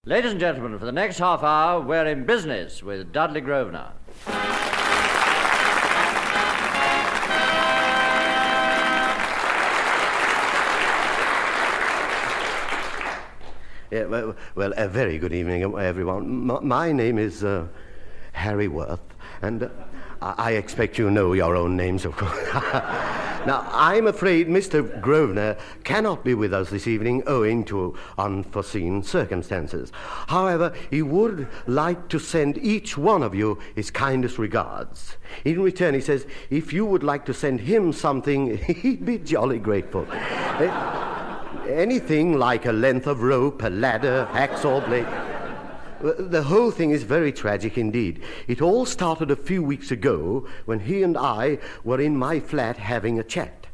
Ladies and gentlemen, for the next half hour, we're in business with Dudley Grosvenor. Well, a very good evening, everyone. My name is Harry Worth, and I expect you know your own names, of course. Now, I'm afraid Mr. Grosvenor cannot be with us this evening owing to unforeseen circumstances. However, he would like to send each one of you his kindest regards. In return, he says, if you would like to send him something, he'd be jolly grateful. Anything like a length of rope, a ladder, hacksaw blade. The whole thing is very tragic indeed. It all started a few weeks ago when he and I were in my flat having a chat.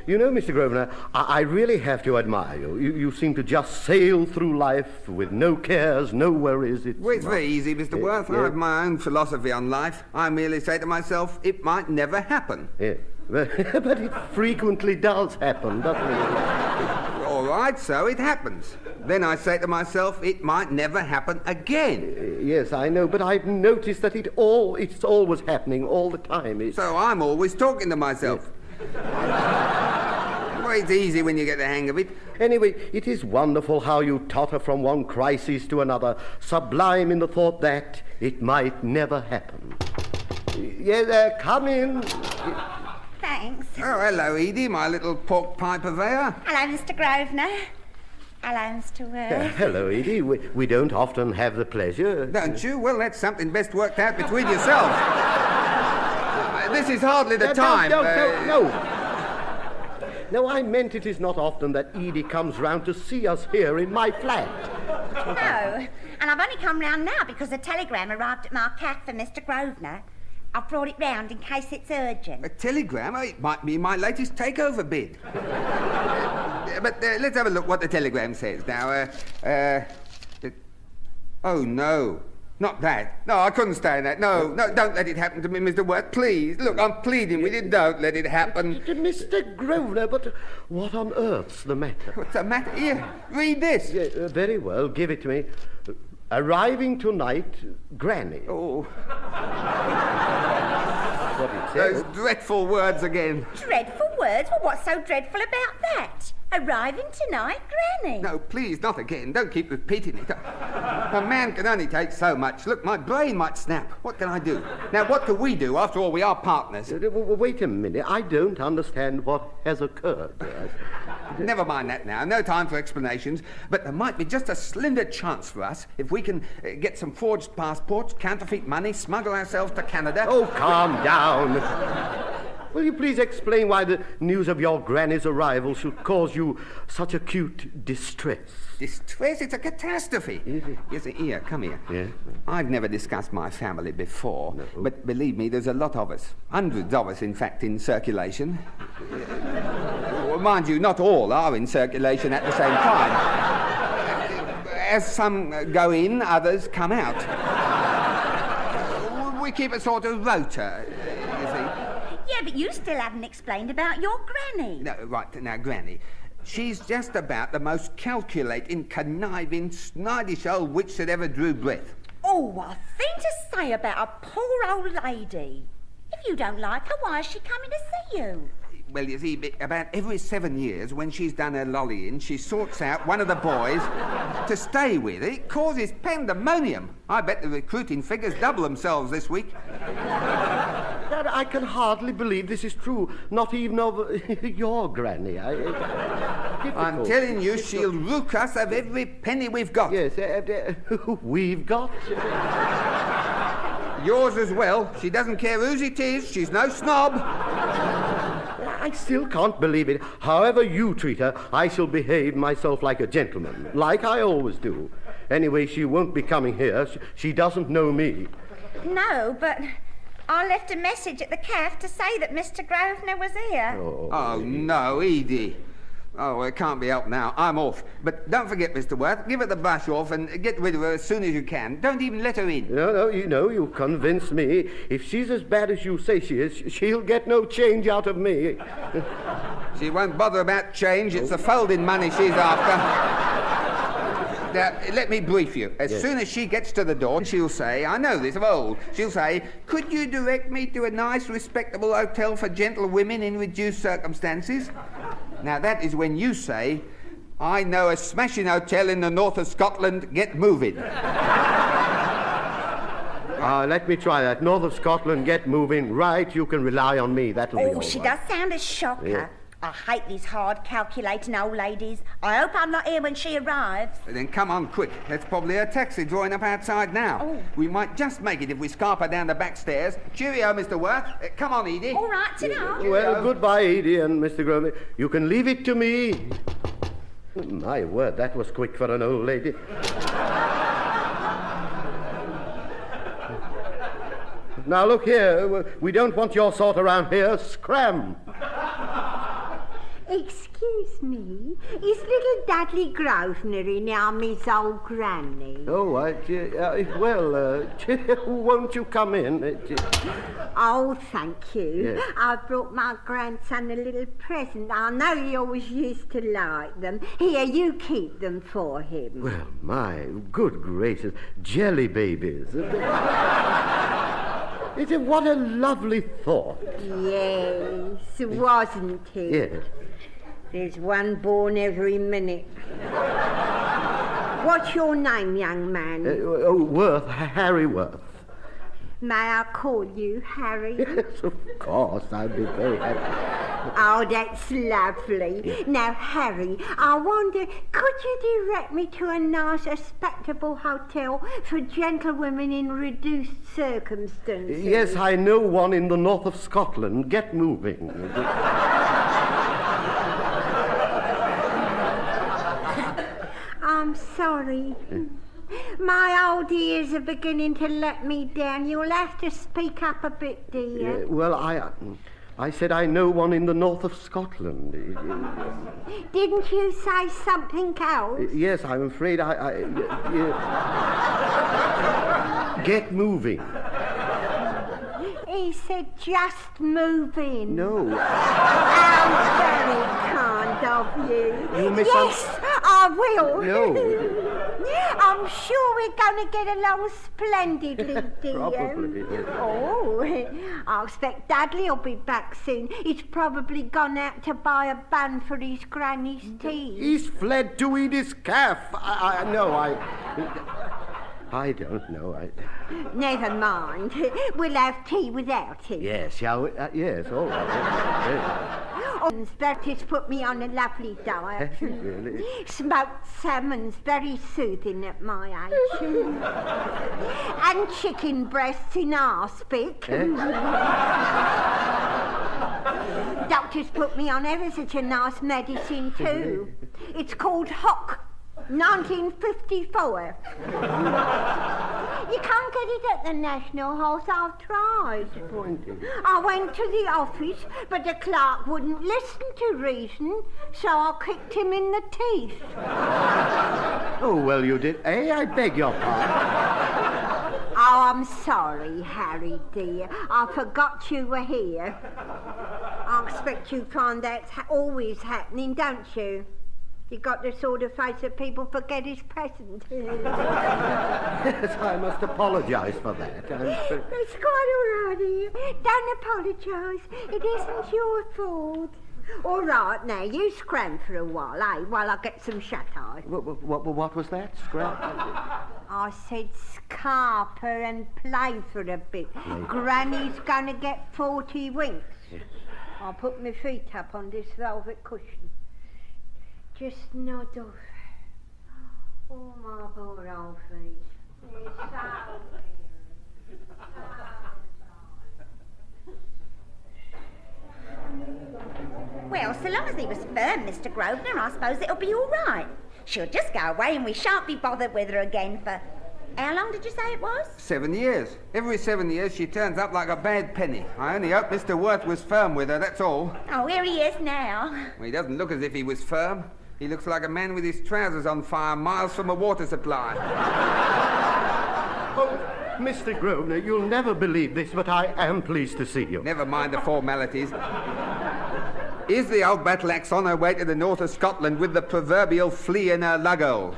You know, Mr. Grosvenor, I really have to admire you. You seem to just sail through life with no cares, no worries. It's very easy, Mr. Worth. I have my own philosophy on life. I merely say to myself, it might never happen. Yeah. But it frequently does happen, doesn't it? All right, so it happens. Then I say to myself, it might never happen again. Yes, I know, but I've noticed that it's always happening all the time. So I'm always talking to myself. Well, it's easy when you get the hang of it. Anyway, it is wonderful how you totter from one crisis to another, sublime in the thought that it might never happen. Yes, come in. Thanks. Oh, hello, Edie, my little pork pie purveyor. Hello, Mr. Grosvenor. Hello, Mr. Worth. Hello, Edie. We don't often have the pleasure. Don't you? Well, that's something best worked out between yourselves. This is hardly the time. No, I meant it is not often that Edie comes round to see us here in my flat. No, and I've only come round now because a telegram arrived at my cafe for Mr. Grosvenor. I've brought it round in case it's urgent. A telegram? It might be my latest takeover bid. But let's have a look what the telegram says. Now, oh, no. Not that. No, I couldn't stand that. No, don't let it happen to me, Mr. Worth. Please. Look, I'm pleading with you. Don't let it happen. Mr. Grosvenor, but what on earth's the matter? What's the matter? Here, read this. Yeah, very well, give it to me. Arriving tonight, Granny. Oh. What it says. Those dreadful words again. Dreadful words? Well, what's so dreadful about that? Arriving tonight, Granny. No, please, not again. Don't keep repeating it. A man can only take so much. Look, my brain might snap. What can I do? Now, what do we do? After all, we are partners. Wait a minute. I don't understand what has occurred. Never mind that now. No time for explanations. But there might be just a slender chance for us if we can get some forged passports, counterfeit money, smuggle ourselves to Canada. Oh, calm down. Will you please explain why the news of your granny's arrival should cause you such acute distress? Distress? It's a catastrophe. Yes, here, come here. Yeah. I've never discussed my family before, but believe me, there's a lot of us. Hundreds of us, in fact, in circulation. Well, mind you, not all are in circulation at the same time. As some go in, others come out. We keep a sort of rota, you see. Yeah, but you still haven't explained about your Granny. No, right, now, Granny. She's just about the most calculating, conniving, snidish old witch that ever drew breath. Oh, a thing to say about a poor old lady. If you don't like her, why is she coming to see you? Well, you see, about every 7 years, when she's done her lollying, she sorts out one of the boys to stay with. It causes pandemonium. I bet the recruiting figures double themselves this week. Dad, I can hardly believe this is true. Not even of your Granny. I'm telling you, she'll rook us of every penny we've got. Yes, we've got. Yours as well. She doesn't care whose it is. She's no snob. I still can't believe it. However you treat her, I shall behave myself like a gentleman, like I always do. Anyway, she won't be coming here. She doesn't know me. No, but I left a message at the cafe to say that Mr. Grosvenor was here. Oh, no, Edie. Oh, well, it can't be helped now. I'm off. But don't forget, Mr. Worth, give her the brush off and get rid of her as soon as you can. Don't even let her in. No, you convince me. If she's as bad as you say she is, she'll get no change out of me. She won't bother about change. It's the folding money she's after. Now, let me brief you. As soon as she gets to the door, she'll say, I know this of old, she'll say, could you direct me to a nice, respectable hotel for gentlewomen in reduced circumstances? Now, that is when you say, I know a smashing hotel in the north of Scotland, get moving. Let me try that. North of Scotland, get moving. Right, you can rely on me. That'll be all she right. does sound a shocker. Yeah. I hate these hard, calculating old ladies. I hope I'm not here when she arrives. Then come on, quick. That's probably a taxi drawing up outside now. Oh. We might just make it if we scarp her down the back stairs. Cheerio, Mr. Worth. Come on, Edie. All right, ta-da. Well, goodbye, Edie and Mr. Grosvenor. You can leave it to me. My word, that was quick for an old lady. Now, look here. We don't want your sort around here. Scram. Excuse me, is little Dudley Grosvenor in now, Miss Old Granny? Oh, won't you come in? Oh, thank you. Yes. I brought my grandson a little present. I know he always used to like them. Here, you keep them for him. Well, my good gracious, jelly babies. What a lovely thought. Yes, wasn't it? Yes. There's one born every minute. What's your name, young man? Worth, Harry Worth. May I call you Harry? Yes, of course, I'd be very happy. Oh, that's lovely. Now, Harry, I wonder, could you direct me to a nice, respectable hotel for gentlewomen in reduced circumstances? Yes, I know one in the north of Scotland. Get moving. I'm sorry. My old ears are beginning to let me down. You'll have to speak up a bit, dear. Well, I said I know one in the north of Scotland. Didn't you say something else? Yes, I'm afraid Get moving. He said just move in. No. How very kind of you. You Yes, I will. No. I'm sure we're going to get along splendidly, dear. Probably. Oh, I expect Dudley will be back soon. He's probably gone out to buy a bun for his granny's tea. He's fled to eat his calf. I don't know. Never mind. We'll have tea without him. Yes, shall we? Yes, all right. Oh, Bertie's put me on a lovely diet. Really? Smoked salmon's very soothing at my age. And chicken breasts in arspic. Doctor's put me on ever such a nice medicine too. It's called Hock. 1954. You can't get it at the National House. I've tried. I went to the office, but the clerk wouldn't listen to reason, so I kicked him in the teeth. Oh, well, you did. I beg your pardon. Oh, I'm sorry, Harry, dear. I forgot you were here. I expect you find that's always happening, don't you? You got the sort of face that people forget is present. Yes, I must apologise for that. It's quite all right, dear. Don't apologise. It isn't your fault. All right, now, you scram for a while, while I get some shut-eye. What was that, Scrap? I said scarper and play for a bit. Granny's going to get 40 winks. Yes. I'll put my feet up on this velvet cushion. Just nod off. Oh, my poor old feet. They're so Well, so long as he was firm, Mr. Grosvenor, I suppose it'll be all right. She'll just go away and we shan't be bothered with her again for How long did you say it was? 7 years. Every 7 years she turns up like a bad penny. I only hope Mr. Worth was firm with her, that's all. Oh, here he is now. Well, he doesn't look as if he was firm. He looks like a man with his trousers on fire miles from a water supply. Oh, Mr. Grosvenor, you'll never believe this, but I am pleased to see you. Never mind the formalities. Is the old battle axe on her way to the north of Scotland with the proverbial flea in her lug-hole?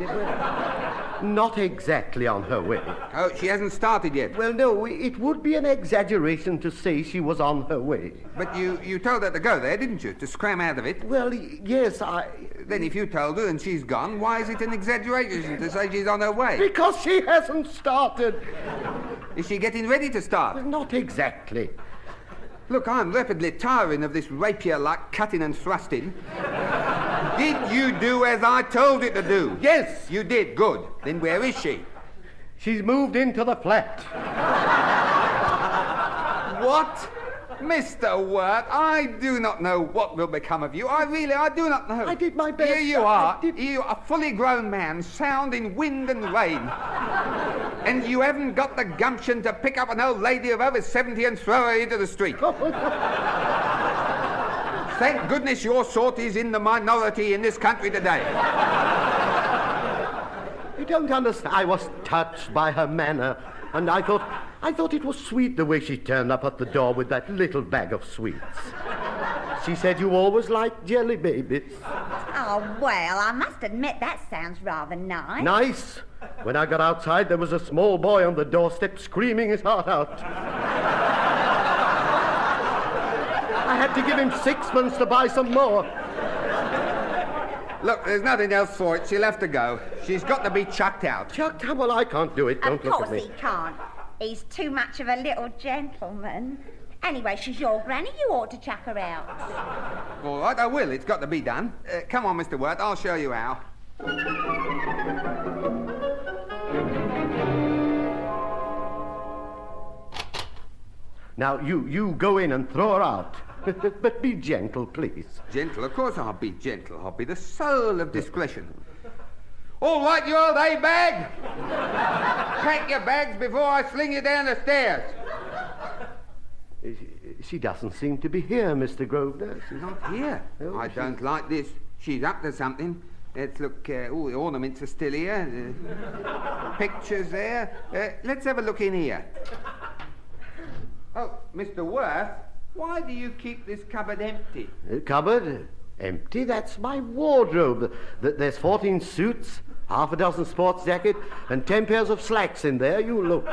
Not exactly on her way. Oh, she hasn't started yet. Well, no, it would be an exaggeration to say she was on her way. But you told her to go there, didn't you? To scram out of it? Well, yes, Then if you told her and she's gone, why is it an exaggeration to say she's on her way? Because she hasn't started. Is she getting ready to start? Not exactly. Look, I'm rapidly tiring of this rapier-like cutting and thrusting. Did you do as I told you to do? Yes. You did. Good. Then where is she? She's moved into the flat. What? Mr. Worth, I do not know what will become of you. I do not know. I did my best. Here you are. You are a fully grown man, sound in wind and rain. And you haven't got the gumption to pick up an old lady of over 70 and throw her into the street. Thank goodness your sort is in the minority in this country today. You don't understand. I was touched by her manner, and I thought it was sweet the way she turned up at the door with that little bag of sweets. She said you always liked jelly babies. Oh, well, I must admit that sounds rather nice. Nice? When I got outside, there was a small boy on the doorstep screaming his heart out. I had to give him 6 months to buy some more. Look, there's nothing else for it. She'll have to go. She's got to be chucked out. Chucked out? Well, I can't do it. Don't look at me. Of course he can't. He's too much of a little gentleman. Anyway, she's your granny. You ought to chuck her out. All right, I will. It's got to be done. Come on, Mr. Worth. I'll show you how. Now, you go in and throw her out. But be gentle, please. Gentle? Of course I'll be gentle. I'll be the soul of discretion. All right, you old A-bag. Pack your bags before I sling you down the stairs. She doesn't seem to be here, Mr. Grosvenor. She's not here. Oh, I don't like this. She's up to something. Let's look. All the ornaments are still here. Pictures there. Let's have a look in here. Oh, Mr. Worth, why do you keep this cupboard empty? Cupboard? Empty? That's my wardrobe. There's 14 suits, half a dozen sports jackets, and 10 pairs of slacks in there. You look.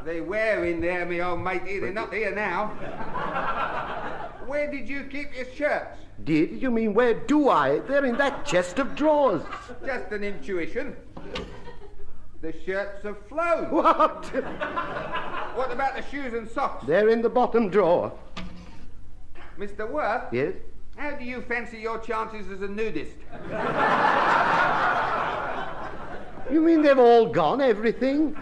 They were in there, me old matey. They're not here now. Where did you keep your shirts? Did? You mean where do I? They're in that chest of drawers. Just an intuition. The shirts have flown. What? What about the shoes and socks? They're in the bottom drawer. Mr. Worth? Yes? How do you fancy your chances as a nudist? You mean they've all gone, everything?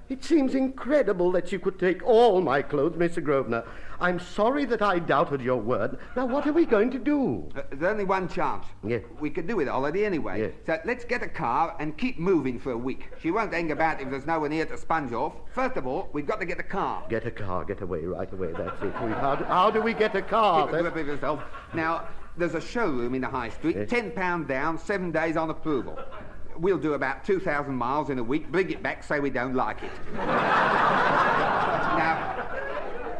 It seems incredible that you could take all my clothes, Mr. Grosvenor. I'm sorry that I doubted your word. Now, what are we going to do? There's only one chance. Yeah. We could do it holiday anyway. Yeah. So let's get a car and keep moving for a week. She won't hang about if there's no one here to sponge off. First of all, we've got to get a car. Get a car, get away, right away, that's it. How do we get a car? Keep a grip of yourself. Now, there's a showroom in the High Street, Yes. £10 down, 7 days on approval. We'll do about 2,000 miles in a week, bring it back, say we don't like it. Now,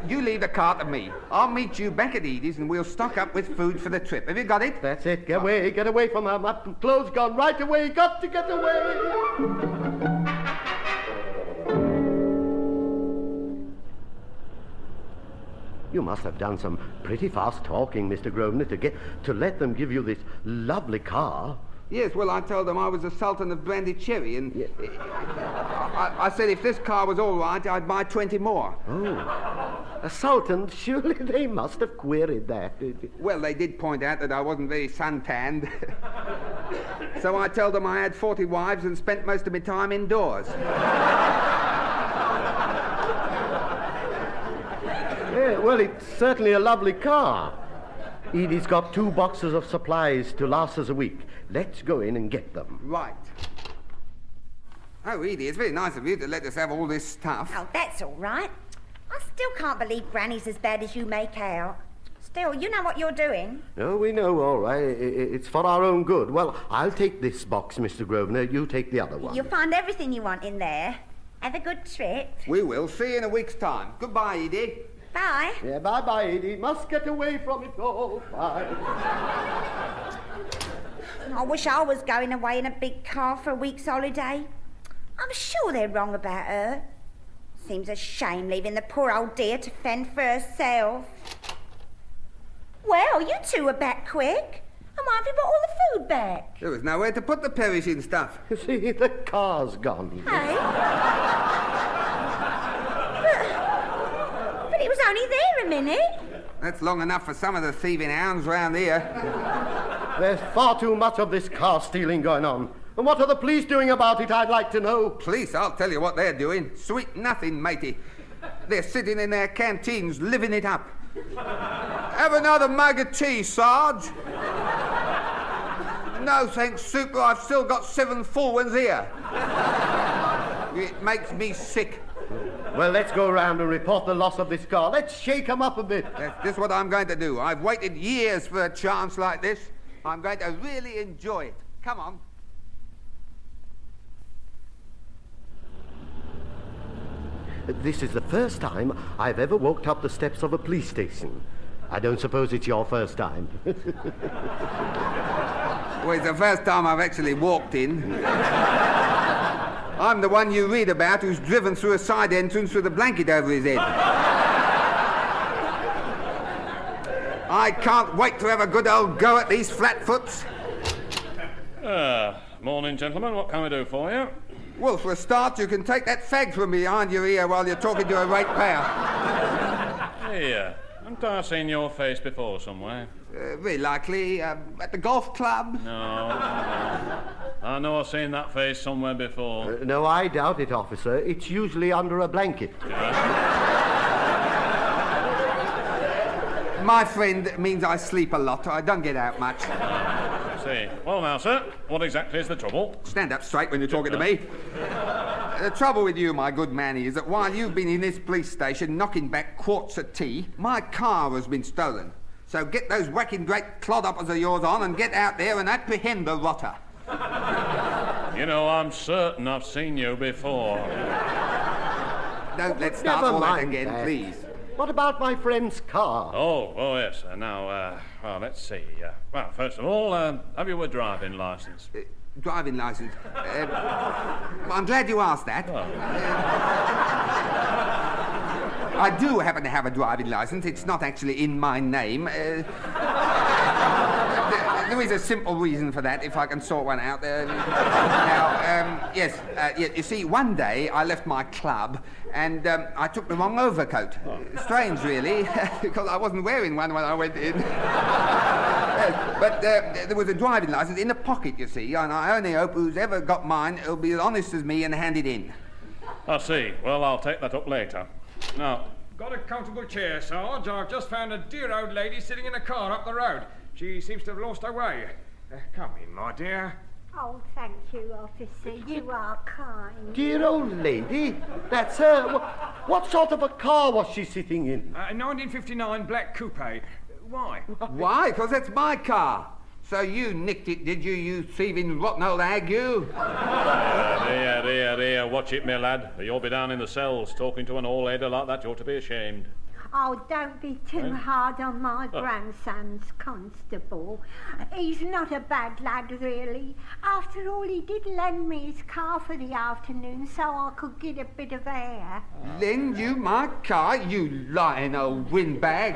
you leave the car to me. I'll meet you back at Edie's and we'll stock up with food for the trip. Have you got it? That's it, get away from her. My clothes gone right away, got to get away. You must have done some pretty fast talking, Mr. Grosvenor, to let them give you this lovely car. Yes, well, I told them I was the Sultan of Brandy Cherry, and I said if this car was all right, I'd buy 20 more. Oh, a sultan? Surely they must have queried that. Well, they did point out that I wasn't very suntanned. So I told them I had 40 wives and spent most of my time indoors. Yeah, well, it's certainly a lovely car. Edie's got 2 boxes of supplies to last us a week. Let's go in and get them. Right. Oh, Edie, it's very nice of you to let us have all this stuff. Oh, that's all right. I still can't believe Granny's as bad as you make out. Still, you know what you're doing. Oh, we know, all right. It's for our own good. Well, I'll take this box, Mr. Grosvenor. You take the other one. You'll find everything you want in there. Have a good trip. We will. See you in a week's time. Goodbye, Edie. Bye. Yeah, bye-bye, Edie. Must get away from it all. Bye. I wish I was going away in a big car for a week's holiday. I'm sure they're wrong about her. Seems a shame leaving the poor old dear to fend for herself. Well, you two are back quick. And why have you brought all the food back? There was nowhere to put the perishing stuff. You see, the car's gone. Hey? But it was only there a minute. That's long enough for some of the thieving hounds round here. There's far too much of this car stealing going on. And what are the police doing about it, I'd like to know? Police, I'll tell you what they're doing. Sweet nothing, matey. They're sitting in their canteens, living it up. Have another mug of tea, Sarge. No, thanks, Super. I've still got 7 full ones here. It makes me sick. Well, let's go round and report the loss of this car. Let's shake 'em up a bit. That's just what I'm going to do. I've waited years for a chance like this. I'm going to really enjoy it. Come on. This is the first time I've ever walked up the steps of a police station. I don't suppose it's your first time. Well, it's the first time I've actually walked in. I'm the one you read about who's driven through a side entrance with a blanket over his head. I can't wait to have a good old go at these flatfoots. Morning, gentlemen. What can we do for you? Well, for a start, you can take that fag from behind your ear while you're talking to a ratepayer. Hey, haven't I seen your face before somewhere? Very likely at the golf club. No. I know I've seen that face somewhere before. No, I doubt it, officer. It's usually under a blanket. My friend means I sleep a lot. I don't get out much. See. Well, now, sir, what exactly is the trouble? Stand up straight when you're talking to me. The trouble with you, my good Manny, is that while you've been in this police station knocking back quarts of tea, my car has been stolen. So get those whacking great clodhoppers of yours on and get out there and apprehend the rotter. You know, I'm certain I've seen you before. Don't let's start Never all that mind again, that. please. What about my friend's car? Oh, yes. Now, well, let's see. Well, first of all, have you a driving licence? Driving licence. I'm glad you asked that. I do happen to have a driving licence. It's not actually in my name. There is a simple reason for that, if I can sort one out. Yes, you see, one day I left my club and I took the wrong overcoat. Strange, really, because I wasn't wearing one when I went in. But there was a driving licence in the pocket, you see, and I only hope who's ever got mine will be as honest as me and hand it in. I see. Well, I'll take that up later. Now... Got a comfortable chair, Sarge. I've just found a dear old lady sitting in a car up the road. She seems to have lost her way. Come in, my dear. Oh, thank you, officer. You are kind. Dear old lady, that's her. What sort of a car was she sitting in? 1959 black coupe. Why? Why? Because that's my car. So you nicked it, did you thieving rotten old hag, you? Dear, watch it, my lad. You'll be down in the cells talking to an old lady like that. You ought to be ashamed. Oh, don't be too hard on my grandson's constable. He's not a bad lad, really. After all, he did lend me his car for the afternoon so I could get a bit of air. Lend you my car, you lying old windbag?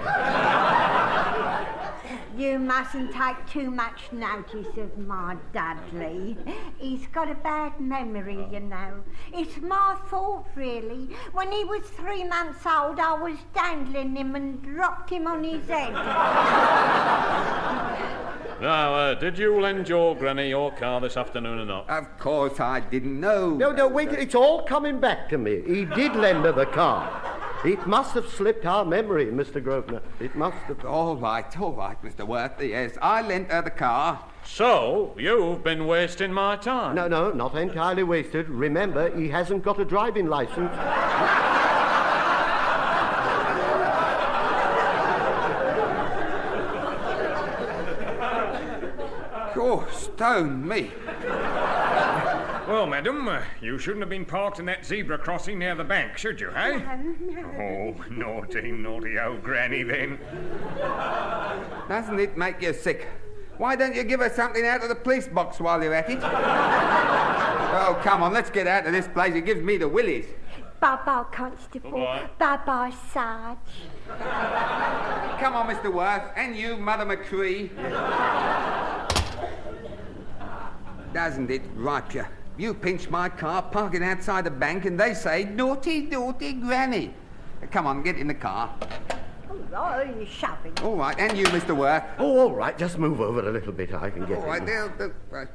You mustn't take too much notice of my Dudley. He's got a bad memory, you know. It's my fault, really. When he was 3 months old, I was dangling him and dropped him on his head. Now, did you lend your granny your car this afternoon or not? Of course I didn't know. No, wait, it's all coming back to me. He did lend her the car. It must have slipped our memory, Mr. Grosvenor. It must have. All right, Mr. Worth. Yes, I lent her the car. So, you've been wasting my time. No, not entirely wasted. Remember, he hasn't got a driving license. Oh, stone me. Well, madam, you shouldn't have been parked in that zebra crossing near the bank, should you, eh? Oh, naughty, naughty old granny, then. Doesn't it make you sick? Why don't you give us something out of the police box while you're at it? Oh, come on, let's get out of this place. It gives me the willies. Bye-bye, Constable. Bye-bye. Bye-bye, Sarge. Come on, Mr. Worth, and you, Mother McCree. Doesn't it ripe you? You pinch my car, park it outside the bank, and they say, naughty, naughty granny. Come on, get in the car. All right, you're shoving. All right, and you, Mr. Worth. Oh, all right, just move over a little bit. I can get All right, in. right.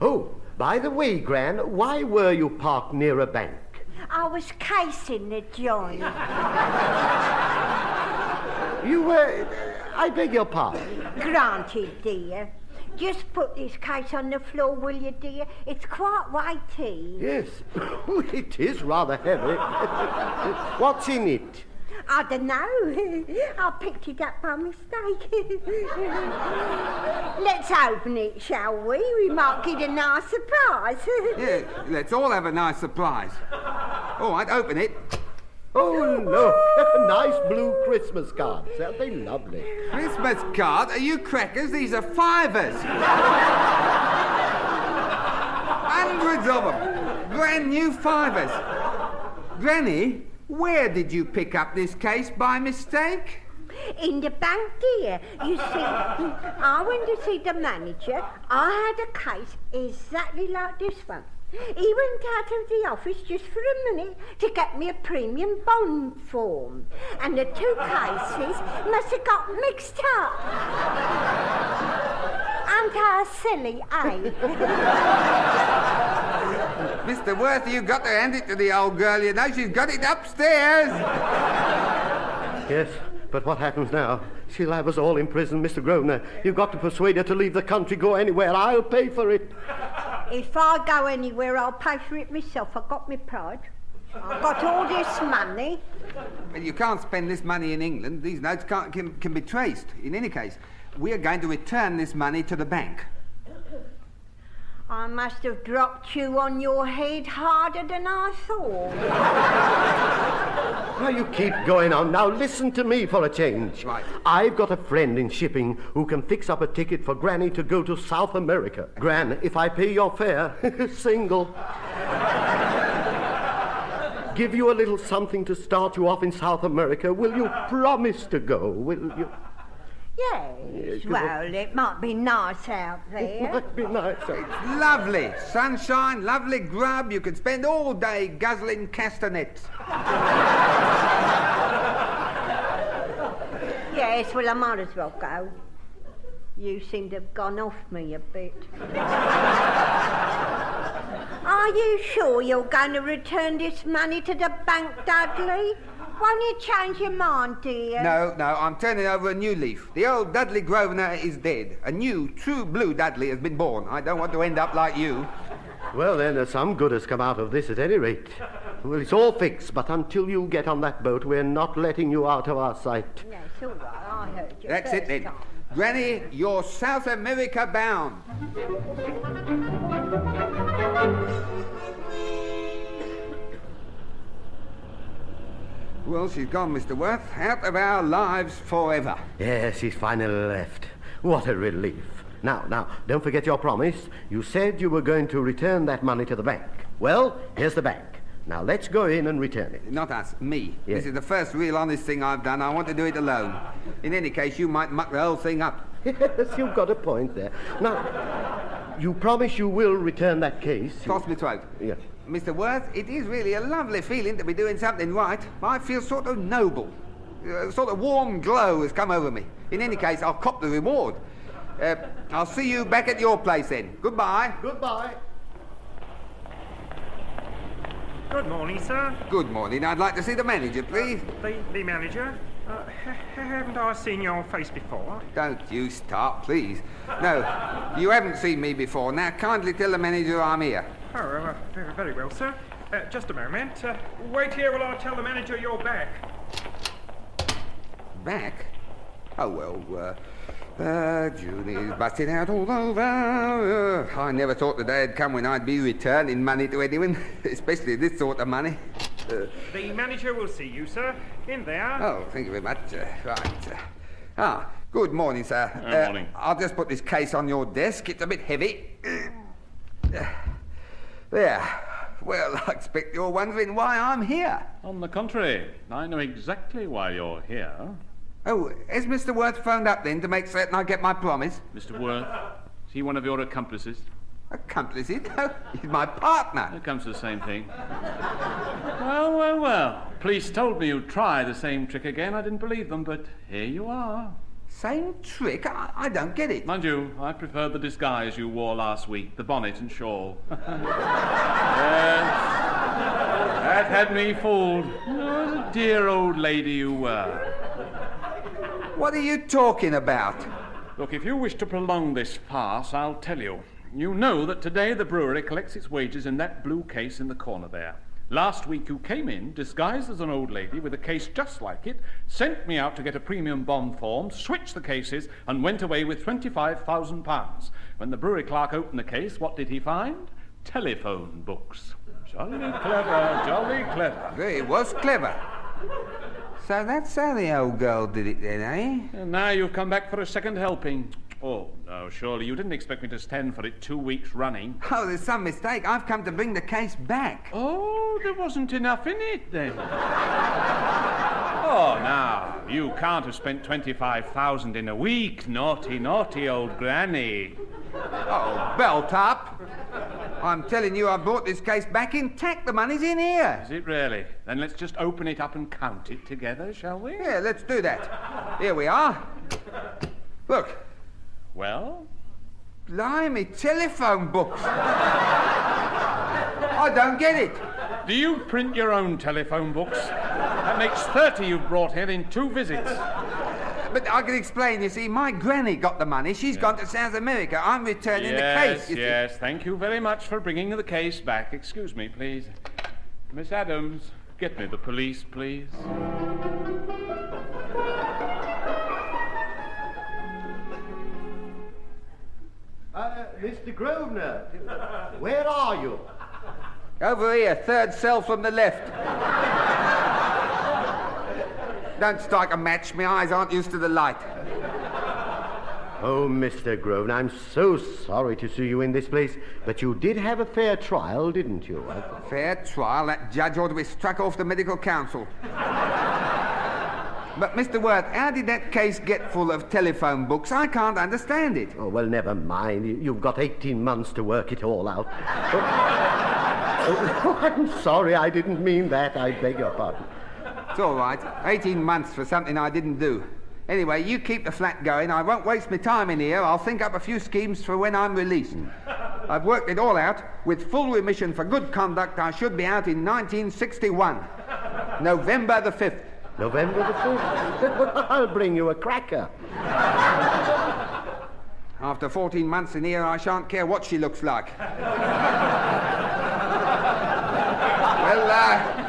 Oh, by the way, Gran, why were you parked near a bank? I was casing the joint. You were... I beg your pardon. Granted, dear. Just put this case on the floor, will you, dear? It's quite weighty. Yes, it is rather heavy. What's in it? I don't know. I picked it up by mistake. Let's open it, shall we? We might get a nice surprise. Yeah, let's all have a nice surprise. All right, open it. Oh, no, nice blue Christmas cards. Aren't they lovely? Christmas card? Are you crackers? These are fivers. Hundreds of them. Brand new fivers. Granny, where did you pick up this case by mistake? In the bank, dear. You see, I went to see the manager. I had a case exactly like this one. He went out of the office just for a minute to get me a premium bond form. And the two cases must have got mixed up. Aren't I silly, eh? Mr. Worth, you've got to hand it to the old girl, you know. She's got it upstairs. Yes, but what happens now? She'll have us all in prison, Mr. Grosvenor. You've got to persuade her to leave the country, go anywhere. I'll pay for it. If I go anywhere, I'll pay for it myself. I've got my pride. I've got all this money. Well, you can't spend this money in England. These notes can be traced. In any case, we are going to return this money to the bank. I must have dropped you on your head harder than I thought. Now, you keep going on. Now, listen to me for a change. Right. I've got a friend in shipping who can fix up a ticket for Granny to go to South America. Gran, if I pay your fare, single. Give you a little something to start you off in South America. Will you promise to go? Will you? Yes, well, it might be nice out It there. might be nice. Lovely. Sunshine, lovely grub. You could spend all day guzzling castanets. Yes, well, I might as well go. You seem to have gone off me a bit. Are you sure you're going to return this money to the bank, Dudley? Won't you change your mind, dear? No, I'm turning over a new leaf. The old Dudley Grosvenor is dead. A new, true blue Dudley has been born. I don't want to end up like you. Well, then, some good has come out of this at any rate. Well, it's all fixed, but until you get on that boat, we're not letting you out of our sight. No, it's all right. I heard you. That's it then. Granny, you're South America bound. Well, she's gone, Mr. Worth. Out of our lives forever. Yes, he's finally left. What a relief. Now, don't forget your promise. You said you were going to return that money to the bank. Well, here's the bank. Now, let's go in and return it. Not us, me. Yes. This is the first real honest thing I've done. I want to do it alone. In any case, you might muck the whole thing up. Yes, you've got a point there. Now, you promise you will return that case? Toss me throat. Yes. Mr. Worth, it is really a lovely feeling to be doing something right. I feel sort of noble. A sort of warm glow has come over me. In any case, I'll cop the reward. I'll see you back at your place then. Goodbye. Goodbye. Good morning, sir. Good morning. I'd like to see the manager, please. The manager? Haven't I seen your face before? Don't you start, please. No, you haven't seen me before. Now, kindly tell the manager I'm here. Oh, very well, sir. Just a moment. Wait here while I tell the manager you're back. Back? Oh, well, June is busting out all over. I never thought the day had come when I'd be returning money to anyone, especially this sort of money. The manager will see you, sir. In there. Oh, thank you very much. Right. Good morning, sir. Good morning. I'll just put this case on your desk. It's a bit heavy. There. Well, I expect you're wondering why I'm here. On the contrary, I know exactly why you're here. Oh, has Mr. Worth phoned up then to make certain I get my promise? Mr. Worth, is he one of your accomplices? Accomplices? No, he's my partner. It comes to the same thing. Well. Police told me you'd try the same trick again. I didn't believe them, but here you are. Same trick? I don't get it. Mind you, I prefer the disguise you wore last week, the bonnet and shawl. Yes, that had me fooled. Oh, the dear old lady you were. What are you talking about? Look, if you wish to prolong this farce, I'll tell you. You know that today the brewery collects its wages in that blue case in the corner there. Last week you came in, disguised as an old lady with a case just like it, sent me out to get a premium bond form, switched the cases, and went away with £25,000. When the brewery clerk opened the case, what did he find? Telephone books. Jolly clever, jolly clever. It was clever. So that's how the old girl did it then, eh? And now you've come back for a second helping. Oh, no, surely you didn't expect me to stand for it 2 weeks running. Oh, there's some mistake. I've come to bring the case back. Oh, there wasn't enough in it, then. Oh, now, you can't have spent 25,000 in a week. Naughty, naughty old granny. Oh, belt up. I'm telling you, I brought this case back intact. The money's in here. Is it really? Then let's just open it up and count it together, shall we? Yeah, let's do that. Here we are. Look. Well? Blimey, telephone books. I don't get it. Do you print your own telephone books? That makes 30 you've brought here in 2 visits. But I can explain, you see. My granny got the money. She's gone to South America. I'm returning the case. Yes, thank you very much for bringing the case back. Excuse me, please. Miss Adams, get me the police, please. Mr. Grosvenor, where are you? Over here, third cell from the left. Don't strike a match. My eyes aren't used to the light. Oh, Mr. Grosvenor, I'm so sorry to see you in this place, but you did have a fair trial, didn't you? Fair trial? That judge ought to be struck off the medical council. But, Mr. Worth, how did that case get full of telephone books? I can't understand it. Oh, well, never mind. You've got 18 months to work it all out. Oh, I'm sorry. I didn't mean that. I beg your pardon. It's all right. 18 months for something I didn't do. Anyway, you keep the flat going. I won't waste my time in here. I'll think up a few schemes for when I'm released. I've worked it all out. With full remission for good conduct, I should be out in 1961. November the 5th. November the 5th? I'll bring you a cracker. After 14 months in here, I shan't care what she looks like. Well,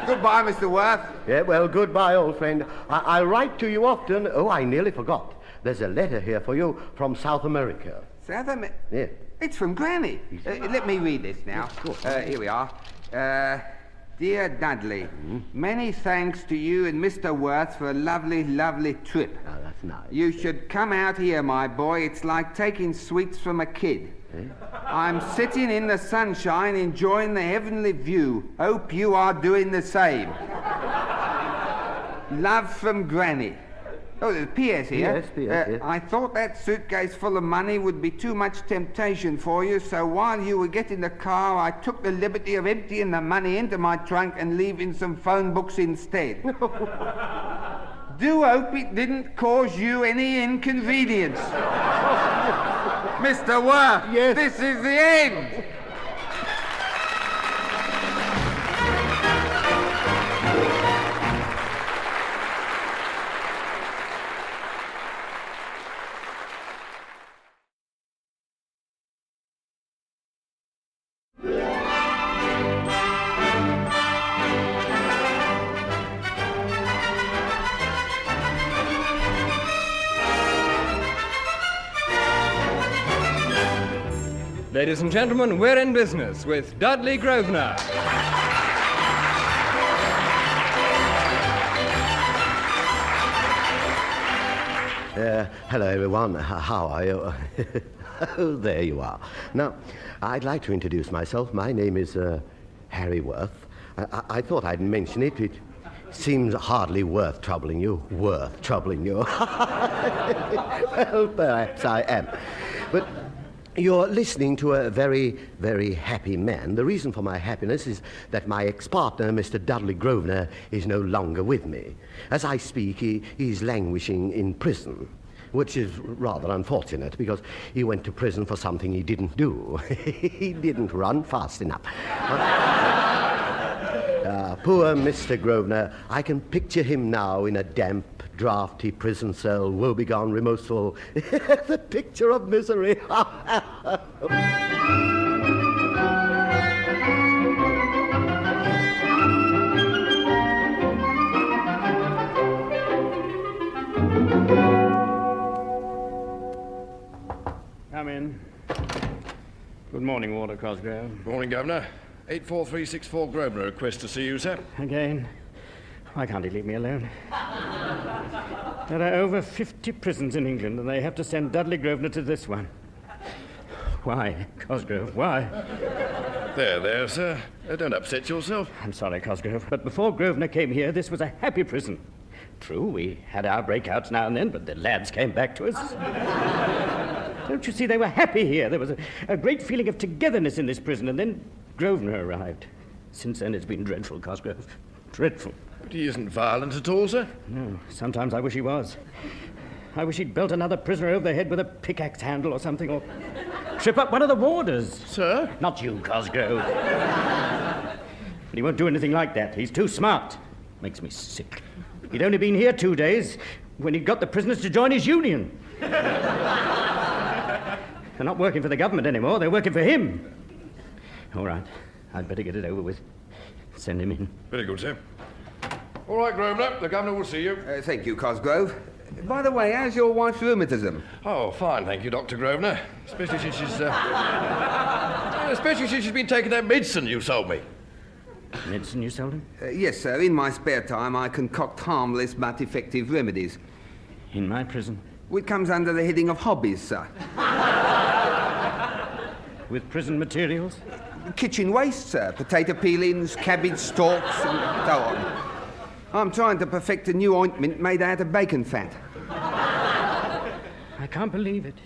goodbye, Mr. Worth. Yeah, well, goodbye, old friend. I'll write to you often. Oh, I nearly forgot. There's a letter here for you from South America. South America? Yeah. It's from Granny. Let me read this now. Here we are. Dear Dudley, many thanks to you and Mr. Worth for a lovely, lovely trip. Oh, that's nice. You should come out here, my boy. It's like taking sweets from a kid. I'm sitting in the sunshine enjoying the heavenly view. Hope you are doing the same. Love from Granny. Oh, there's a P.S. here. Yes, P.S. Yes. I thought that suitcase full of money would be too much temptation for you, so while you were getting the car, I took the liberty of emptying the money into my trunk and leaving some phone books instead. Do hope it didn't cause you any inconvenience. Mr. Worth, yes. This is the end. Ladies and gentlemen, we're in business with Dudley Grosvenor. Hello, everyone. How are you? Oh, there you are. Now, I'd like to introduce myself. My name is Harry Worth. I thought I'd mention it. It seems hardly worth troubling you. Worth troubling you. Well, perhaps I am. But you're listening to a very, very happy man. The reason for my happiness is that my ex-partner, Mr. Dudley Grosvenor, is no longer with me. As I speak, he's languishing in prison, which is rather unfortunate because he went to prison for something he didn't do. He didn't run fast enough. Poor Mr. Grosvenor, I can picture him now in a damp, draughty prison cell, woebegone, remorseful. The picture of misery. Come in. Good morning, Warder Cosgrove. Morning, Governor. 84364 Grosvenor requests to see you, sir. Again? Why can't he leave me alone? There are over 50 prisons in England, and they have to send Dudley Grosvenor to this one. Why, Cosgrove, why? There, sir. Don't upset yourself. I'm sorry, Cosgrove, but before Grosvenor came here, this was a happy prison. True, we had our breakouts now and then, but the lads came back to us. Don't you see, they were happy here. There was a great feeling of togetherness in this prison, and then Grosvenor arrived. Since then, it's been dreadful, Cosgrove. Dreadful. But he isn't violent at all, sir? No, sometimes I wish he was. I wish he'd belt another prisoner over the head with a pickaxe handle or something, or trip up one of the warders. Sir? Not you, Cosgrove. But he won't do anything like that. He's too smart. Makes me sick. He'd only been here 2 days when he'd got the prisoners to join his union. They're not working for the government anymore. They're working for him. All right. I'd better get it over with. Send him in. Very good, sir. All right, Grosvenor. The Governor will see you. Thank you, Cosgrove. By the way, how's your wife's rheumatism? Oh, fine, thank you, Dr. Grosvenor. Especially since she's been taking that medicine you sold me. Medicine you sold him? Yes, sir. In my spare time, I concoct harmless but effective remedies. In my prison? It comes under the heading of hobbies, sir. With prison materials? Kitchen waste, sir. Potato peelings, cabbage stalks, and so on. I'm trying to perfect a new ointment made out of bacon fat. I can't believe it.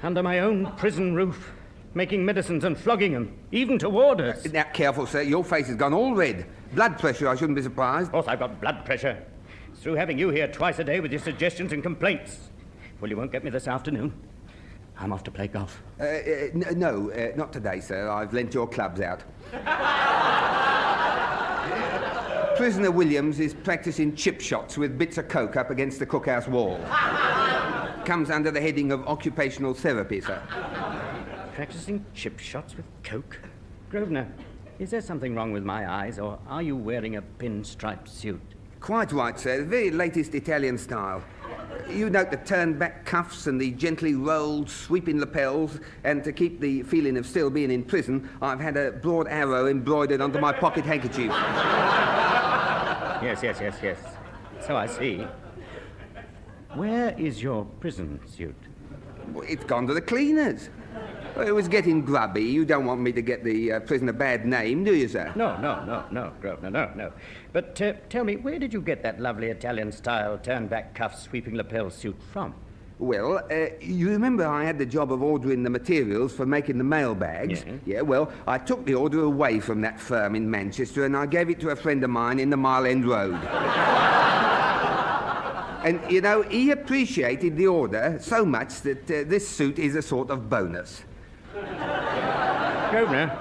Under my own prison roof, making medicines and flogging them, even to warders. Now, careful, sir. Your face has gone all red. Blood pressure, I shouldn't be surprised. Of course I've got blood pressure. It's through having you here twice a day with your suggestions and complaints. Well, you won't get me this afternoon. I'm off to play golf. No, not today, sir. I've lent your clubs out. Prisoner Williams is practicing chip shots with bits of coke up against the cookhouse wall. Comes under the heading of occupational therapy, sir. Practicing chip shots with coke? Grosvenor, is there something wrong with my eyes, or are you wearing a pinstripe suit? Quite right, sir. The very latest Italian style. You note the turned-back cuffs and the gently rolled, sweeping lapels, and to keep the feeling of still being in prison, I've had a broad arrow embroidered onto my pocket handkerchief. Yes. So I see. Where is your prison suit? It's gone to the cleaners. It was getting grubby. You don't want me to get the prison a bad name, do you, sir? No, Grosvenor, no. But tell me, where did you get that lovely Italian-style turn-back cuff, sweeping lapel suit from? Well, you remember I had the job of ordering the materials for making the mailbags? Yeah. Yeah, well, I took the order away from that firm in Manchester and I gave it to a friend of mine in the Mile End Road. And, you know, he appreciated the order so much that this suit is a sort of bonus. Grosvenor,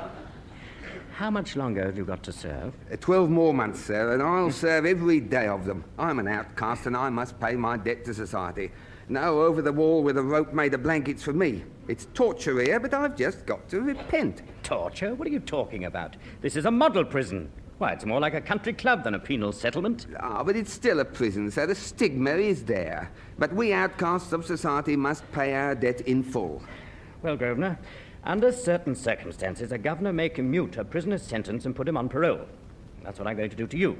how much longer have you got to serve? 12 more months, sir, and I'll serve every day of them. I'm an outcast and I must pay my debt to society. No, over the wall with a rope made of blankets for me. It's torture here, but I've just got to repent. Torture? What are you talking about? This is a model prison. Why, it's more like a country club than a penal settlement. Ah, but it's still a prison, sir. The stigma is there. But we outcasts of society must pay our debt in full. Well, Grosvenor, Under certain circumstances, a governor may commute a prisoner's sentence and put him on parole. That's what I'm going to do to you.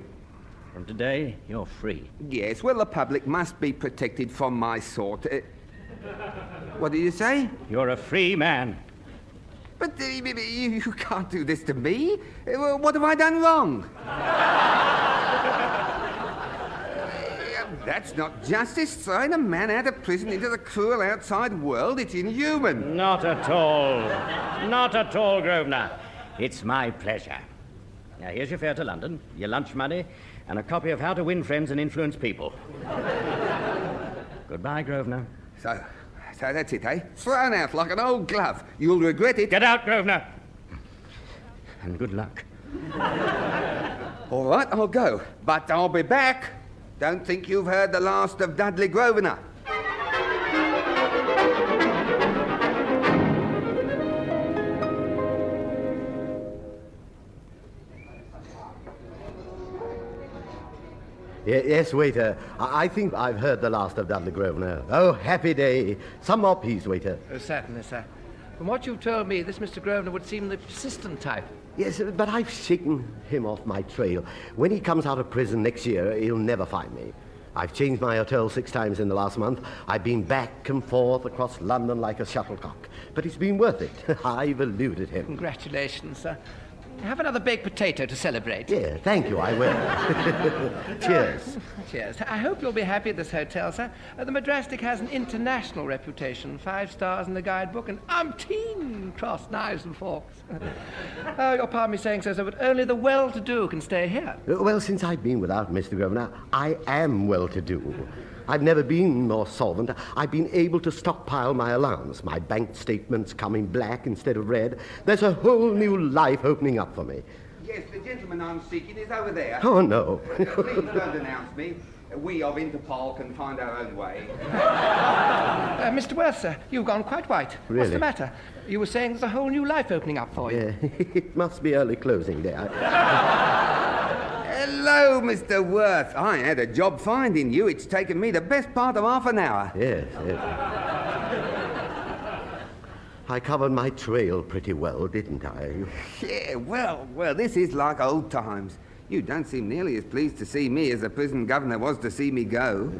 From today, you're free. Yes, well, the public must be protected from my sort. What did you say? You're a free man. But you can't do this to me. What have I done wrong? That's not justice. Throwing a man out of prison into the cruel outside world, it's inhuman. Not at all. Not at all, Grosvenor. It's my pleasure. Now, here's your fare to London, your lunch money, and a copy of How to Win Friends and Influence People. Goodbye, Grosvenor. So that's it, eh? Thrown out like an old glove. You'll regret it. Get out, Grosvenor. And good luck. All right, I'll go. But I'll be back. Don't think you've heard the last of Dudley Grosvenor. Yes, waiter. I think I've heard the last of Dudley Grosvenor. Oh, happy day. Some more, please, waiter. Certainly, sir. From what you've told me, this Mr. Grosvenor would seem the persistent type. Yes, but I've shaken him off my trail. When he comes out of prison next year, he'll never find me. I've changed my hotel 6 times in the last month. I've been back and forth across London like a shuttlecock. But it's been worth it. I've eluded him. Congratulations, sir. Have another baked potato to celebrate. Yeah, thank you, I will. Cheers. Cheers. I hope you'll be happy at this hotel, sir. The Madrastic has an international reputation. 5 stars in the guidebook and umpteen crossed knives and forks. You'll pardon me saying so, sir, but only the well-to-do can stay here. Well, since I've been without Mr. Grosvenor, I am well-to-do. I've never been more solvent. I've been able to stockpile my allowance. My bank statements coming black instead of red. There's a whole new life opening up for me. Yes, the gentleman I'm seeking is over there. Oh, no. Please don't announce me. We of Interpol can find our own way. Mr. Worth, sir, you've gone quite white. Really? What's the matter? You were saying there's a whole new life opening up for you. Yeah, it must be early closing day. Hello, Mr. Worth. I had a job finding you. It's taken me the best part of half an hour. Yes, yes. I covered my trail pretty well, didn't I? Yeah, well, this is like old times. You don't seem nearly as pleased to see me as the prison governor was to see me go.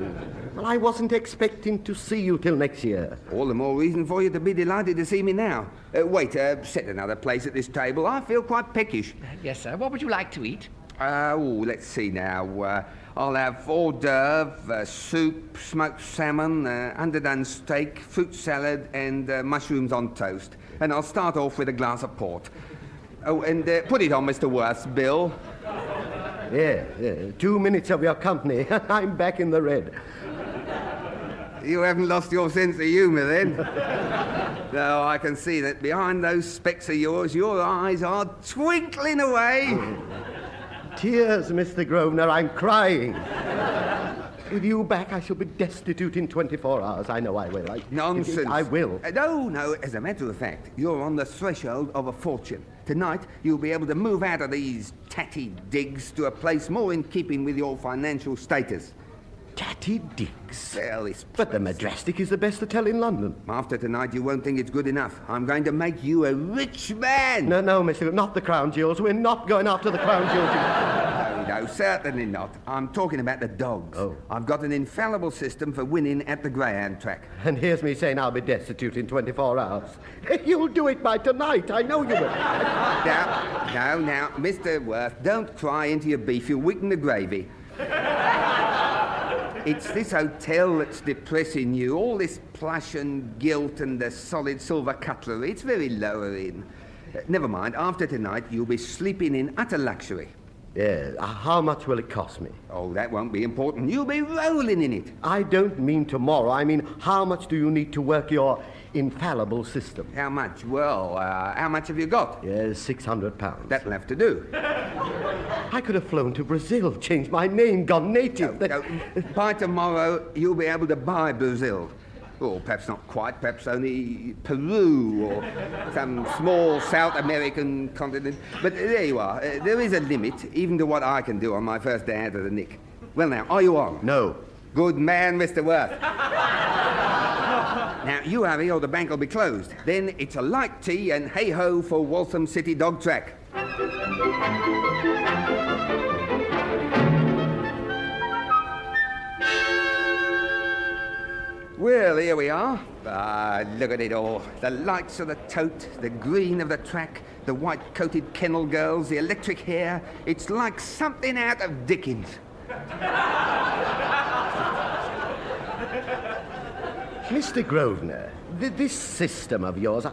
Well, I wasn't expecting to see you till next year. All the more reason for you to be delighted to see me now. Wait, set another place at this table. I feel quite peckish. Yes, sir. What would you like to eat? Let's see now. I'll have hors d'oeuvre, soup, smoked salmon, underdone steak, fruit salad, and mushrooms on toast. And I'll start off with a glass of port. Oh, and put it on Mr. Worth's bill. Yeah. 2 minutes of your company, I'm back in the red. You haven't lost your sense of humour, then? No, I can see that behind those specs of yours, your eyes are twinkling away. Tears, Mr. Grosvenor, I'm crying. With you back, I shall be destitute in 24 hours. I know I will. Nonsense. I will. No. As a matter of fact, you're on the threshold of a fortune. Tonight, you'll be able to move out of these tatty digs to a place more in keeping with your financial status. Tatty digs? Well, but the Madrastic is the best hotel in London. After tonight, you won't think it's good enough. I'm going to make you a rich man. No, Mr. Not the crown jewels. We're not going after the crown jewels. No, certainly not. I'm talking about the dogs. Oh. I've got an infallible system for winning at the greyhound track. And here's me saying I'll be destitute in 24 hours. You'll do it by tonight. I know you will. Now, Mr. Worth, don't cry into your beef. You'll weaken the gravy. It's this hotel that's depressing you. All this plush and gilt and the solid silver cutlery. It's very lowering. Never mind. After tonight, you'll be sleeping in utter luxury. Yeah. How much will it cost me? Oh, that won't be important. You'll be rolling in it. I don't mean tomorrow. I mean, how much do you need to work your infallible system? How much? Well, how much have you got? Yes, £600. That'll have to do. I could have flown to Brazil, changed my name, gone native. No. By tomorrow, you'll be able to buy Brazil. Or perhaps not quite, perhaps only Peru or some small South American continent. But there you are. There is a limit, even to what I can do on my first day out of the nick. Well now, are you on? No. Good man, Mr. Worth. Now, you hurry or the bank will be closed. Then it's a light tea and hey-ho for Waltham City Dog Track. Well, here we are. Look at it all. The lights of the tote, the green of the track, the white-coated kennel girls, the electric hair. It's like something out of Dickens. Mr. Grosvenor, this system of yours,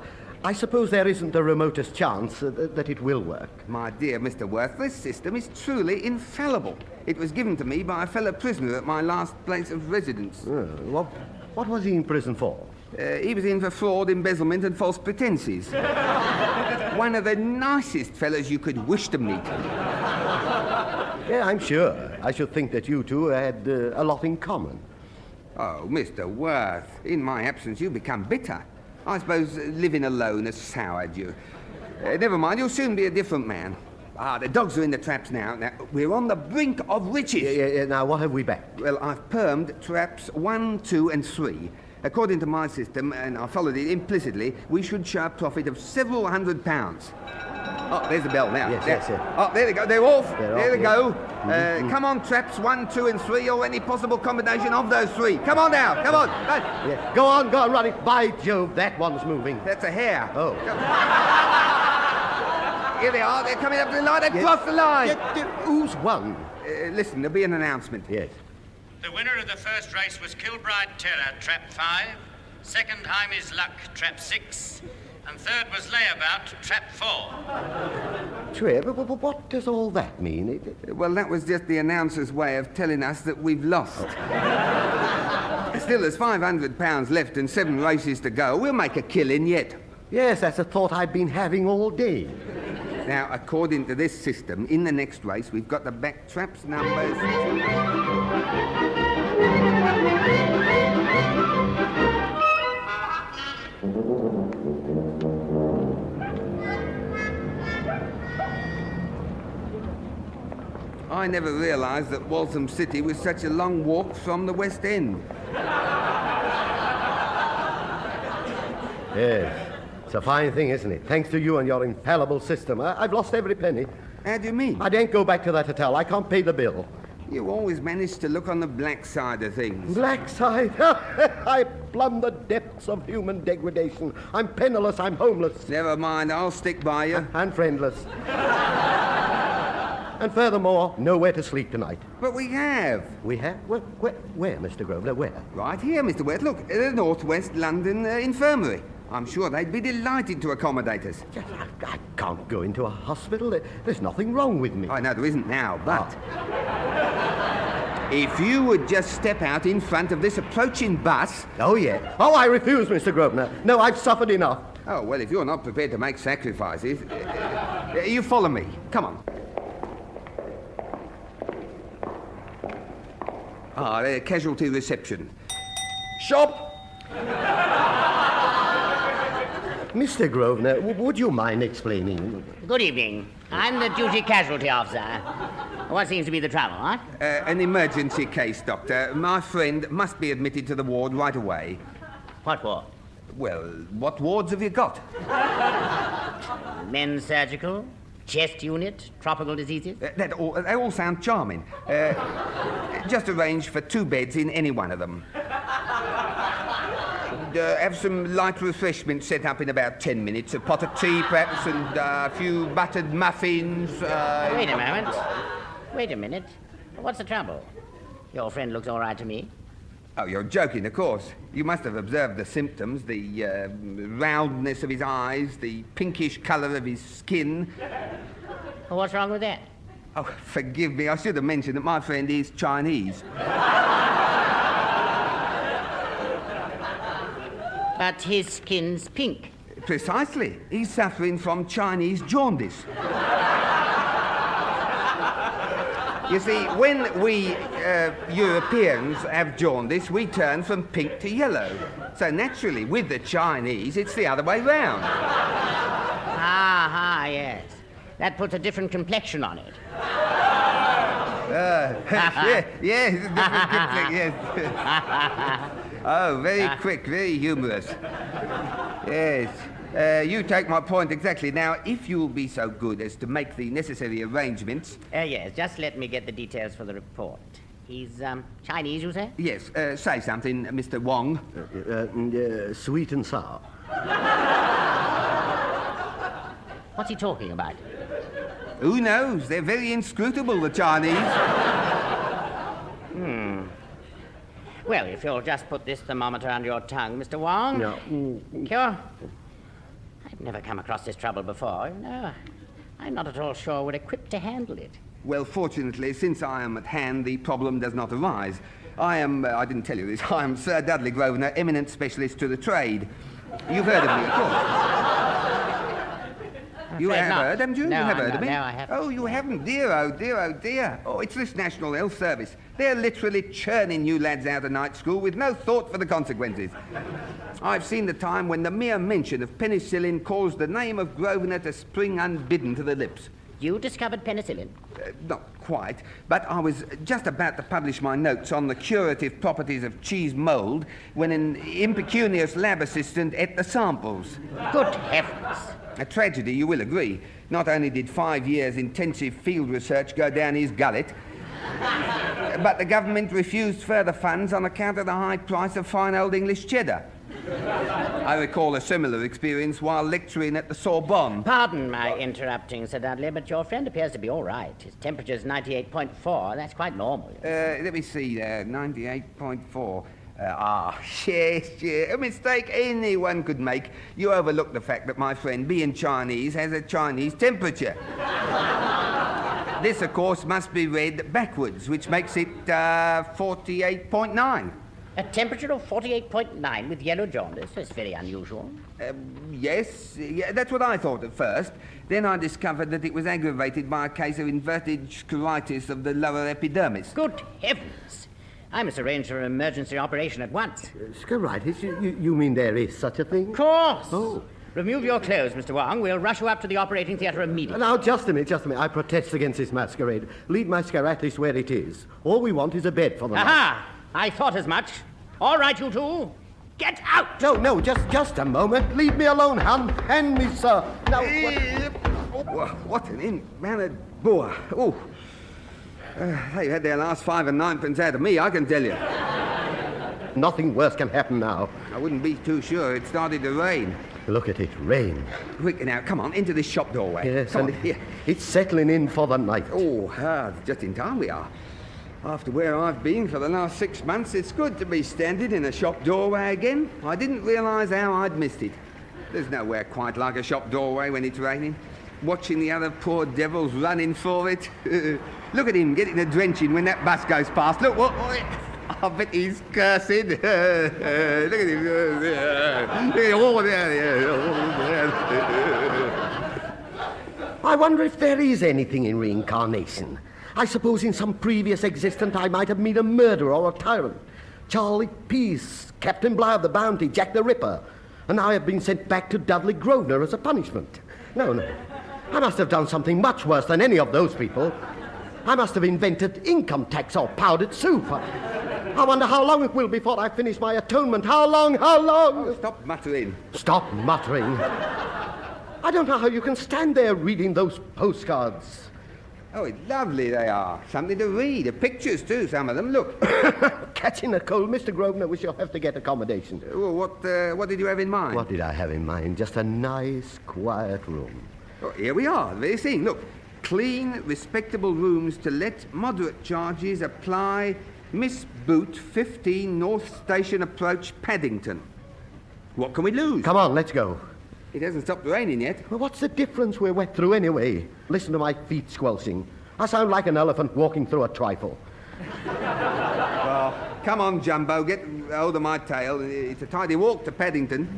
I suppose there isn't the remotest chance that it will work. My dear Mr. Worth, this system is truly infallible. It was given to me by a fellow prisoner at my last place of residence. What was he in prison for? He was in for fraud, embezzlement and false pretences. One of the nicest fellows you could wish to meet. Yeah, I'm sure. I should think that you two had a lot in common. Oh, Mr. Worth, in my absence you become bitter. I suppose living alone has soured you. Never mind, you'll soon be a different man. The dogs are in the traps now. Now, we're on the brink of riches. Yeah, now, what have we backed? Well, I've permed traps 1, 2 and 3. According to my system, and I followed it implicitly, we should show a profit of several £100. Oh, there's the bell now. Yes. Oh, there they go. They're off. There they go. Mm-hmm. Come on, traps 1, 2 and 3, or any possible combination of those 3. Come on now. Come on. Yeah. Go on, run it. By Jove, that one's moving. That's a hare. Oh. Here they are. They're coming up to the line. They've crossed the line. Who's won? Listen, there'll be an announcement. Yes. The winner of the first race was Kilbride Terror, trap 5. Second, Hymie's Luck, trap 6. And third was Layabout, trap 4. Trevor, what does all that mean? Well, that was just the announcer's way of telling us that we've lost. Still, there's £500 left and 7 races to go. We'll make a killing yet. Yes, that's a thought I've been having all day. Now, according to this system, in the next race, we've got the back traps numbers. I never realised that Waltham City was such a long walk from the West End. Yes. It's a fine thing, isn't it? Thanks to you and your infallible system. I've lost every penny. How do you mean? I daren't go back to that hotel. I can't pay the bill. You always manage to look on the black side of things. Black side? I plumb the depths of human degradation. I'm penniless, I'm homeless. Never mind, I'll stick by you. And friendless. And furthermore, nowhere to sleep tonight. But we have. We have? Where, Mr. Grosvenor, where? Right here, Mr. Worth. Look, at the North West London Infirmary. I'm sure they'd be delighted to accommodate us. I can't go into a hospital. There's nothing wrong with me. I know there isn't now, but... If you would just step out in front of this approaching bus... Oh, yeah. Oh, I refuse, Mr. Grosvenor. No, I've suffered enough. Oh, well, if you're not prepared to make sacrifices... you follow me. Come on. The casualty reception. Shop! Mr. Grosvenor, would you mind explaining? Good evening. I'm the duty casualty officer. What seems to be the trouble, huh? An emergency case, Doctor. My friend must be admitted to the ward right away. What ward? Well, what wards have you got? Men's surgical, chest unit, tropical diseases? They all sound charming. Just arrange for 2 beds in any one of them. Have some light refreshments set up in about 10 minutes. A pot of tea, perhaps, and a few buttered muffins. Wait a moment. Wait a minute. What's the trouble? Your friend looks all right to me. Oh, you're joking, of course. You must have observed the symptoms, the roundness of his eyes, the pinkish colour of his skin. Well, what's wrong with that? Oh, forgive me. I should have mentioned that my friend is Chinese. But his skin's pink. Precisely. He's suffering from Chinese jaundice. You see, when we Europeans have jaundice, we turn from pink to yellow. So naturally, with the Chinese, it's the other way round. Ah, yes. That puts a different complexion on it. Yes, yes. Oh, very quick, very humorous. Yes. You take my point exactly. Now, if you'll be so good as to make the necessary arrangements... Yes, just let me get the details for the report. He's, Chinese, you say? Yes, say something, Mr. Wong. Sweet and sour. What's he talking about? Who knows? They're very inscrutable, the Chinese. Well, if you'll just put this thermometer under your tongue, Mr. Wong. No. Sure. I've never come across this trouble before. No, I'm not at all sure we're equipped to handle it. Well, fortunately, since I am at hand, the problem does not arise. I am, I didn't tell you this, I am Sir Dudley Grosvenor, eminent specialist to the trade. You've heard of me, of course. You have heard, haven't you? No, you have heard of me? No, I haven't. Oh, you haven't? Dear, oh, dear, oh, dear. Oh, it's this National Health Service. They're literally churning you lads out of night school with no thought for the consequences. I've seen the time when the mere mention of penicillin caused the name of Grosvenor to spring unbidden to the lips. You discovered penicillin? Not quite, but I was just about to publish my notes on the curative properties of cheese mould when an impecunious lab assistant ate the samples. Good heavens. A tragedy, you will agree. Not only did 5 years intensive field research go down his gullet, but the government refused further funds on account of the high price of fine old English cheddar. I recall a similar experience while lecturing at the Sorbonne. Pardon my interrupting, Sir Dudley, but your friend appears to be all right. His temperature's 98.4. That's quite normal. Let me see there, 98.4. Yes, a mistake anyone could make. You overlook the fact that my friend, being Chinese, has a Chinese temperature. This, of course, must be read backwards, which makes it 48.9. A temperature of 48.9 with yellow jaundice. That's very unusual. Yes, that's what I thought at first. Then I discovered that it was aggravated by a case of inverted scleritis of the lower epidermis. Good heavens! I must arrange for an emergency operation at once. Scleritis? You mean there is such a thing? Of course! Oh. Remove your clothes, Mr. Wong. We'll rush you up to the operating theatre immediately. Now, just a minute. I protest against this masquerade. Leave my scleritis where it is. All we want is a bed for the night. Aha! I thought as much. All right, you two. Get out! No, just a moment. Leave me alone, hand me, sir. Now, what an in-mannered boor. Oh. They had their last 5 and 9pence out of me, I can tell you. Nothing worse can happen now. I wouldn't be too sure. It started to rain. Look at it, rain. Quick now, come on, into this shop doorway. Yes, come and on, here. It's settling in for the night. Oh, just in time we are. After where I've been for the last 6 months, it's good to be standing in a shop doorway again. I didn't realise how I'd missed it. There's nowhere quite like a shop doorway when it's raining. Watching the other poor devils running for it. Look at him getting a drenching when that bus goes past. Look, what? I bet he's cursing. Look at him. Look at all I wonder if there is anything in reincarnation. I suppose in some previous existence I might have met a murderer or a tyrant. Charlie Peace, Captain Bligh of the Bounty, Jack the Ripper. And I have been sent back to Dudley Grosvenor as a punishment. No. I must have done something much worse than any of those people. I must have invented income tax or powdered soup. I wonder how long it will before I finish my atonement. How long? Oh, stop muttering. Stop muttering? I don't know how you can stand there reading those postcards. Oh, it's lovely they are. Something to read. Pictures, too, some of them. Look. Catching a cold, Mr. Grosvenor. We shall have to get accommodation. Well, what did you have in mind? What did I have in mind? Just a nice, quiet room. Oh, here we are, the very thing. Look. Clean, respectable rooms to let. Moderate charges apply. Miss Boot, 15 North Station Approach, Paddington. What can we lose? Come on, let's go. It hasn't stopped raining yet. Well, what's the difference? We're wet through anyway. Listen to my feet squelching. I sound like an elephant walking through a trifle. Well, come on, Jumbo, get hold of my tail. It's a tidy walk to Paddington.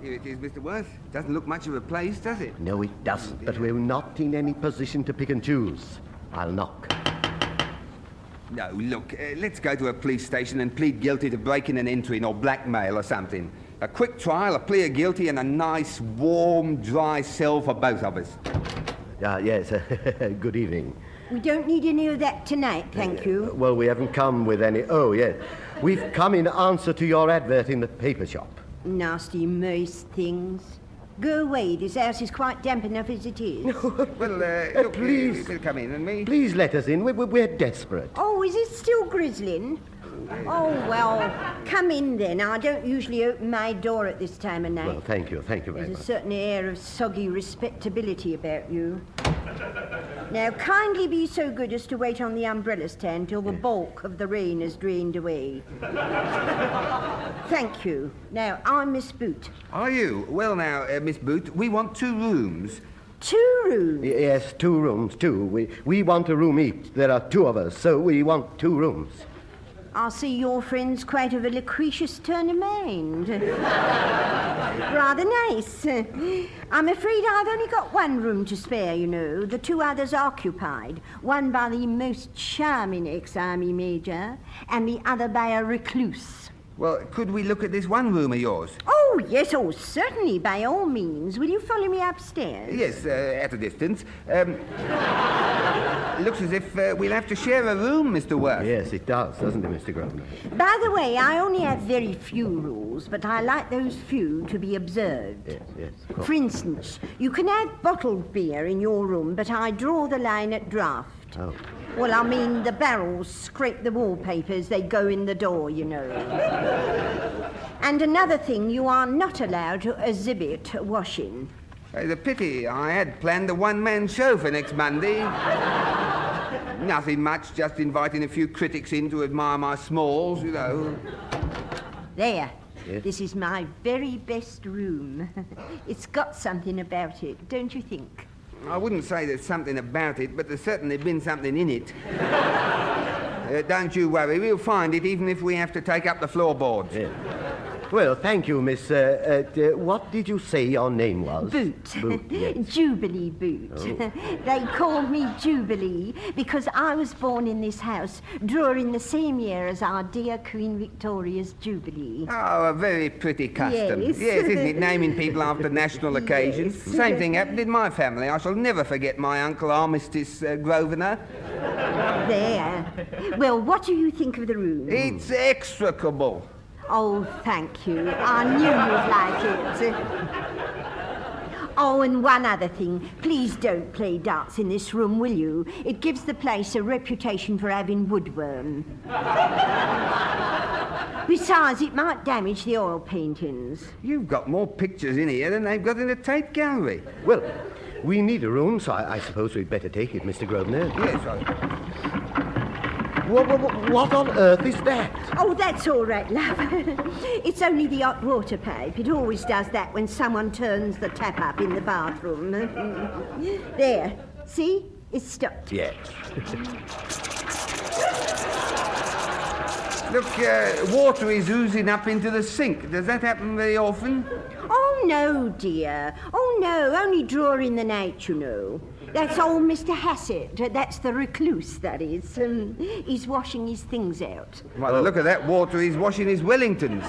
Here it is, Mr. Worth. Doesn't look much of a place, does it? No, it doesn't, but we're not in any position to pick and choose. I'll knock. No, look, let's go to a police station and plead guilty to breaking and entering or blackmail or something. A quick trial, a plea of guilty, and a nice, warm, dry cell for both of us. Yes, good evening. We don't need any of that tonight, thank you. Well, we haven't come with any... Oh, yes. We've come in answer to your advert in the paper shop. Nasty moist things. Go away, this house is quite damp enough as it is. Well, look, please. You can come in and me. Please let us in. We're desperate. Oh, is it still grizzling? Oh, well, come in then. I don't usually open my door at this time of night. Well, thank you very There's much. a certain air of soggy respectability about you. Now, kindly be so good as to wait on the umbrella stand till the bulk of the rain has drained away. Thank you. Now, I'm Miss Boot. Are you? Well, now, Miss Boot, we want 2 rooms. 2 rooms? Yes, 2 rooms, too. We want a room each. There are 2 of us, so we want 2 rooms. I see your friend's quite of a loquacious turn of mind. Rather nice. I'm afraid I've only got 1 room to spare, you know. The 2 others occupied. One by the most charming ex-army major, and the other by a recluse. Well, could we look at this 1 room of yours? Oh, yes, oh, certainly, by all means. Will you follow me upstairs? Yes, at a distance. Looks as if we'll have to share a room, Mr. Worth. Yes, it does, doesn't it, Mr. Grosvenor? By the way, I only have very few rules, but I like those few to be observed. Yes, of course. For instance, you can have bottled beer in your room, but I draw the line at draft. Oh. Well, I mean, the barrels scrape the wallpaper as they go in the door, you know. And another thing, you are not allowed to exhibit washing. The pity. I had planned a one-man show for next Monday. Nothing much, just inviting a few critics in to admire my smalls, you know. There. Yes? This is my very best room. It's got something about it, don't you think? I wouldn't say there's something about it, but there's certainly been something in it. Don't you worry, we'll find it even if we have to take up the floorboards. Yeah. Well, thank you, Miss... what did you say your name was? Boot. Boot, yes. Jubilee Boot. Oh. They called me Jubilee because I was born in this house during the same year as our dear Queen Victoria's Jubilee. Oh, a very pretty custom. Yes. Yes, isn't it? Naming people after national occasions. Yes. Same thing happened in my family. I shall never forget my Uncle Armistice Grosvenor. There. Well, what do you think of the room? It's execrable. Oh, thank you. I knew you'd like it. Oh, and one other thing. Please don't play darts in this room, will you? It gives the place a reputation for having woodworm. Besides, it might damage the oil paintings. You've got more pictures in here than they've got in the Tate Gallery. Well, we need a room, so I suppose we'd better take it, Mr. Grosvenor. Yes, What on earth is that? Oh, that's all right, love. It's only the hot water pipe. It always does that when someone turns the tap up in the bathroom. There. See? It's stopped. Yes. Look, water is oozing up into the sink. Does that happen very often? Oh, no, dear. Oh, no, only during the night, you know. That's old Mr. Hassett. That's the recluse, that is. He's washing his things out. Well, look at that water. He's washing his Wellingtons.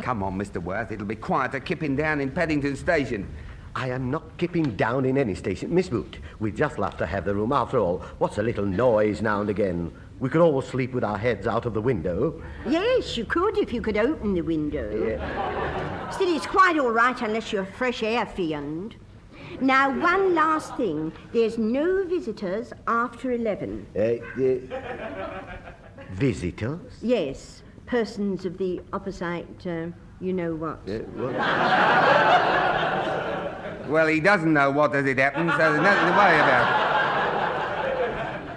Come on, Mr. Worth. It'll be quieter kipping down in Paddington Station. I am not kipping down in any station. Miss Boot, we'd just love to have the room. After all, what's a little noise now and again? We could always sleep with our heads out of the window. Yes, you could if you could open the window. Yeah. Still, it's quite all right unless you're fresh air fiend. Now, one last thing. There's no visitors after 11. Visitors? Yes, persons of the opposite, you know what. What? Well, he doesn't know what as it happens, so there's nothing to worry about.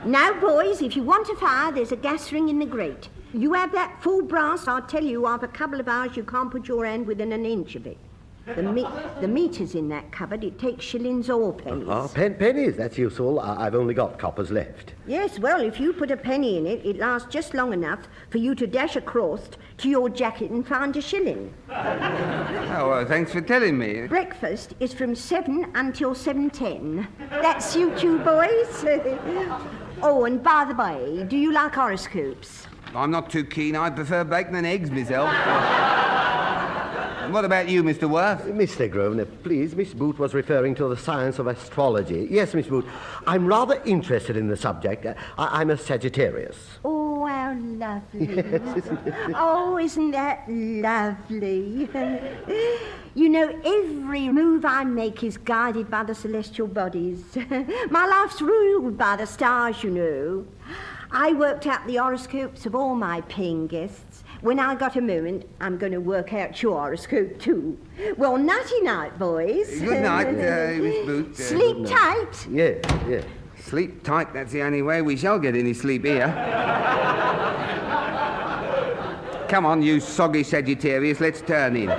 Now, boys, if you want a fire, there's a gas ring in the grate. You have that full brass, I'll tell you, after a couple of hours you can't put your hand within an inch of it. The meter's in that cupboard. It takes shillings or pennies. Oh, pennies, that's useful. I've only got coppers left. Yes, well, if you put a penny in it, it lasts just long enough for you to dash across to your jacket and find a shilling. Oh, well, thanks for telling me. Breakfast is from 7 until 7:10. That suit you, boys? Oh, and by the way, do you like horoscopes? I'm not too keen. I prefer bacon and eggs myself. And what about you, Mr. Worth? Mr. Grosvenor, please, Miss Boot was referring to the science of astrology. Yes, Miss Boot, I'm rather interested in the subject. I'm a Sagittarius. Oh, how lovely. Yes, isn't it? Oh, isn't that lovely? You know, every move I make is guided by the celestial bodies. My life's ruled by the stars, you know. I worked out the horoscopes of all my paying guests. When I got a moment, I'm going to work out your horoscope, too. Well, nighty-night, boys. Good night, Miss Boot. Sleep tight. Yeah, yeah. Sleep tight, that's the only way we shall get any sleep here. Come on, you soggy Sagittarius, let's turn in.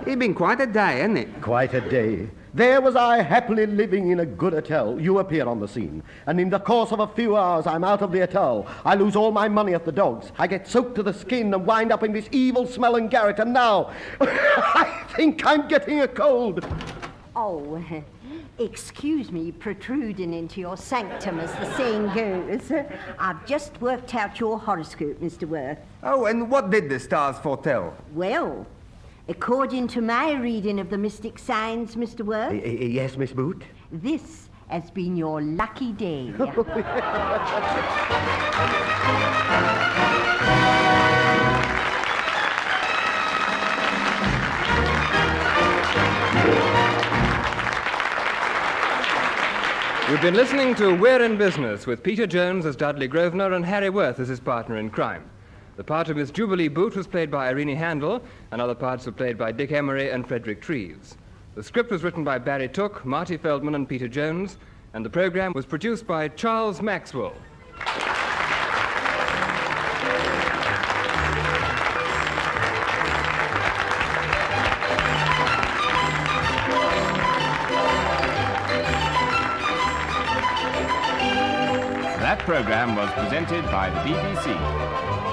It's been quite a day, hasn't it? Quite a day. There was I happily living in a good hotel. You appear on the scene. And in the course of a few hours, I'm out of the hotel. I lose all my money at the dogs. I get soaked to the skin and wind up in this evil-smelling garret. And now, I think I'm getting a cold. Oh, excuse me protruding into your sanctum, as the saying goes. I've just worked out your horoscope, Mr. Worth. Oh, and what did the stars foretell? Well, according to my reading of the mystic signs, Mr. Worth, Yes, Miss Boot? this has been your lucky day. You've been listening to We're in Business with Peter Jones as Dudley Grosvenor and Harry Worth as his partner in crime. The part of Miss Jubilee Boot was played by Irene Handl, and other parts were played by Dick Emery and Frederick Treves. The script was written by Barry Tooke, Marty Feldman and Peter Jones, and the program was produced by Charles Maxwell. That program was presented by the BBC.